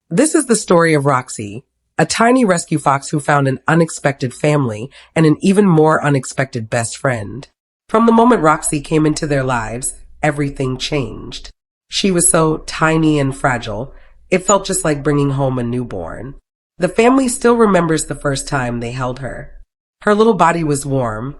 This is the story of Roxy, a tiny rescue fox who found an unexpected family and an even more unexpected best friend. From the moment Roxy came into their lives, everything changed. She was so tiny and fragile, it felt just like bringing home a newborn. The family still remembers the first time they held her. Her little body was warm,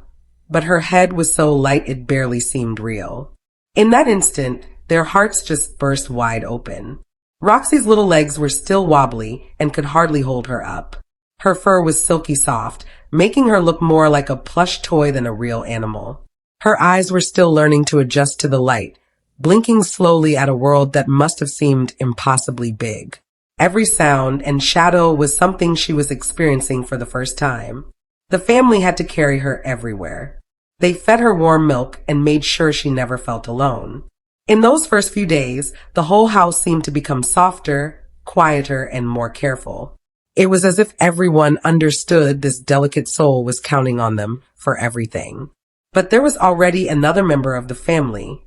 but her head was so light it barely seemed real. In that instant, their hearts just burst wide open. Roxy's little legs were still wobbly and could hardly hold her up. Her fur was silky soft, making her look more like a plush toy than a real animal. Her eyes were still learning to adjust to the light, blinking slowly at a world that must have seemed impossibly big. Every sound and shadow was something she was experiencing for the first time. The family had to carry her everywhere. They fed her warm milk and made sure she never felt alone. In those first few days, the whole house seemed to become softer, quieter, and more careful. It was as if everyone understood this delicate soul was counting on them for everything. But there was already another member of the family,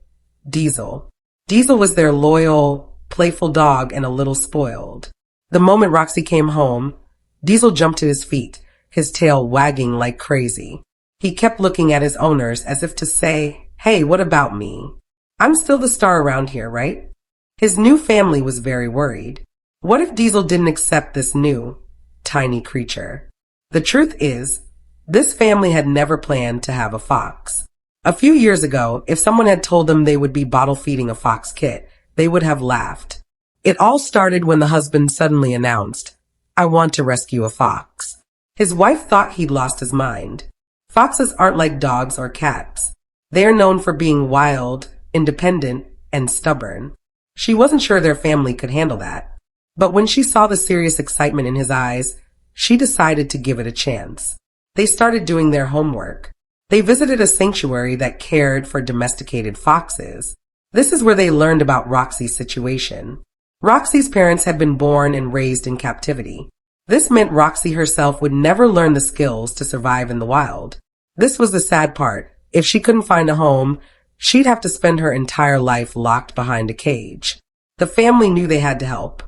Diesel. Diesel was their loyal, playful dog and a little spoiled. The moment Roxy came home, Diesel jumped to his feet, his tail wagging like crazy. He kept looking at his owners as if to say, "Hey, what about me? I'm still the star around here, right?" His new family was very worried. What if Diesel didn't accept this new, tiny creature? The truth is, this family had never planned to have a fox. A few years ago, if someone had told them they would be bottle feeding a fox kit, they would have laughed. It all started when the husband suddenly announced, "I want to rescue a fox." His wife thought he'd lost his mind. Foxes aren't like dogs or cats. They are known for being wild, independent, and stubborn. She wasn't sure their family could handle that. But when she saw the serious excitement in his eyes, she decided to give it a chance. They started doing their homework. They visited a sanctuary that cared for domesticated foxes. This is where they learned about Roxy's situation. Roxy's parents had been born and raised in captivity. This meant Roxy herself would never learn the skills to survive in the wild. This was the sad part. If she couldn't find a home, she'd have to spend her entire life locked behind a cage. The family knew they had to help.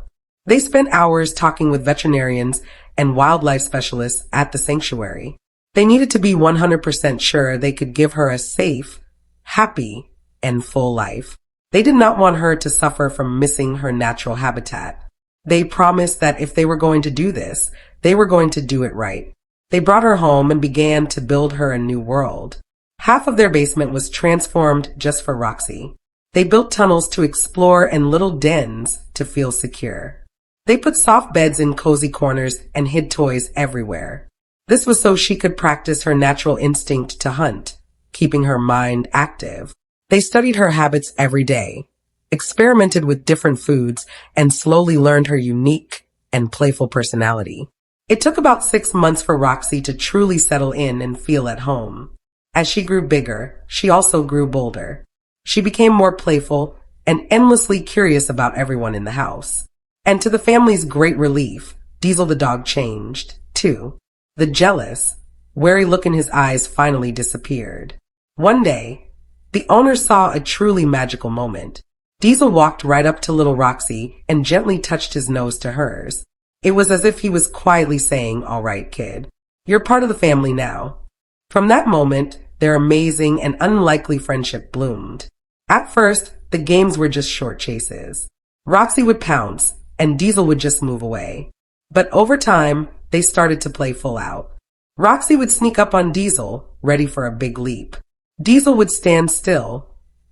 They spent hours talking with veterinarians and wildlife specialists at the sanctuary. They needed to be 100% sure they could give her a safe, happy, and full life. They did not want her to suffer from missing her natural habitat. They promised that if they were going to do this, they were going to do it right. They brought her home and began to build her a new world. Half of their basement was transformed just for Roxy. They built tunnels to explore and little dens to feel secure. They put soft beds in cozy corners and hid toys everywhere. This was so she could practice her natural instinct to hunt, keeping her mind active. They studied her habits every day, experimented with different foods, and slowly learned her unique and playful personality. It took about 6 months for Roxy to truly settle in and feel at home. As she grew bigger, she also grew bolder. She became more playful and endlessly curious about everyone in the house. And to the family's great relief, Diesel the dog changed, too. The jealous, wary look in his eyes finally disappeared. One day, the owner saw a truly magical moment. Diesel walked right up to little Roxy and gently touched his nose to hers. It was as if he was quietly saying, "All right, kid, you're part of the family now." From that moment, their amazing and unlikely friendship bloomed. At first, the games were just short chases. Roxy would pounce, and Diesel would just move away. But over time, they started to play full out. Roxy would sneak up on Diesel, ready for a big leap. Diesel would stand still,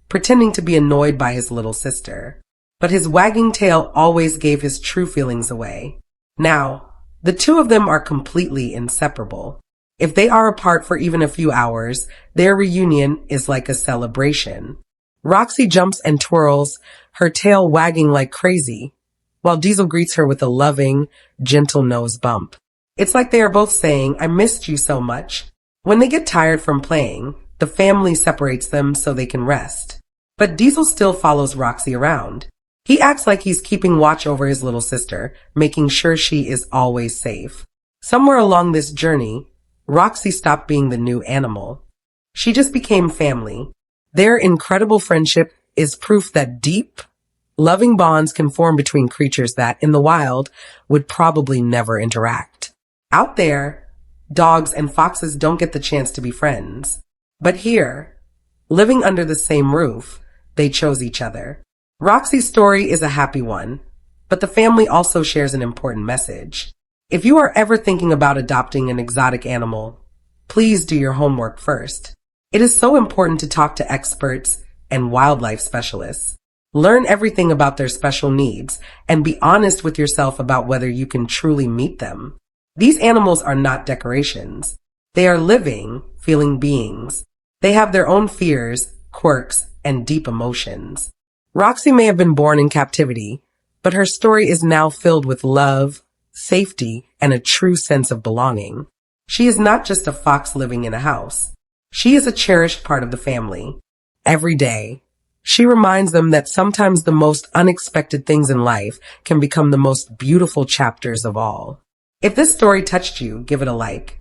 pretending to be annoyed by his little sister. But his wagging tail always gave his true feelings away. Now, the two of them are completely inseparable. If they are apart for even a few hours, their reunion is like a celebration. Roxy jumps and twirls, her tail wagging like crazy, while Diesel greets her with a loving, gentle nose bump. It's like they are both saying, "I missed you so much." When they get tired from playing, the family separates them so they can rest. But Diesel still follows Roxy around. He acts like he's keeping watch over his little sister, making sure she is always safe. Somewhere along this journey, Roxy stopped being the new animal. She just became family. Their incredible friendship is proof that deep, Loving bonds can form between creatures that, in the wild, would probably never interact. Out there, dogs and foxes don't get the chance to be friends. But here, living under the same roof, they chose each other. Roxy's story is a happy one, but the family also shares an important message. If you are ever thinking about adopting an exotic animal, please do your homework first. It is so important to talk to experts and wildlife specialists. Learn everything about their special needs and be honest with yourself about whether you can truly meet them. These animals are not decorations. They are living, feeling beings. They have their own fears, quirks, and deep emotions. Roxy may have been born in captivity, but her story is now filled with love, safety, and a true sense of belonging. She is not just a fox living in a house. She is a cherished part of the family. Every day, she reminds them that sometimes the most unexpected things in life can become the most beautiful chapters of all. If this story touched you, give it a like.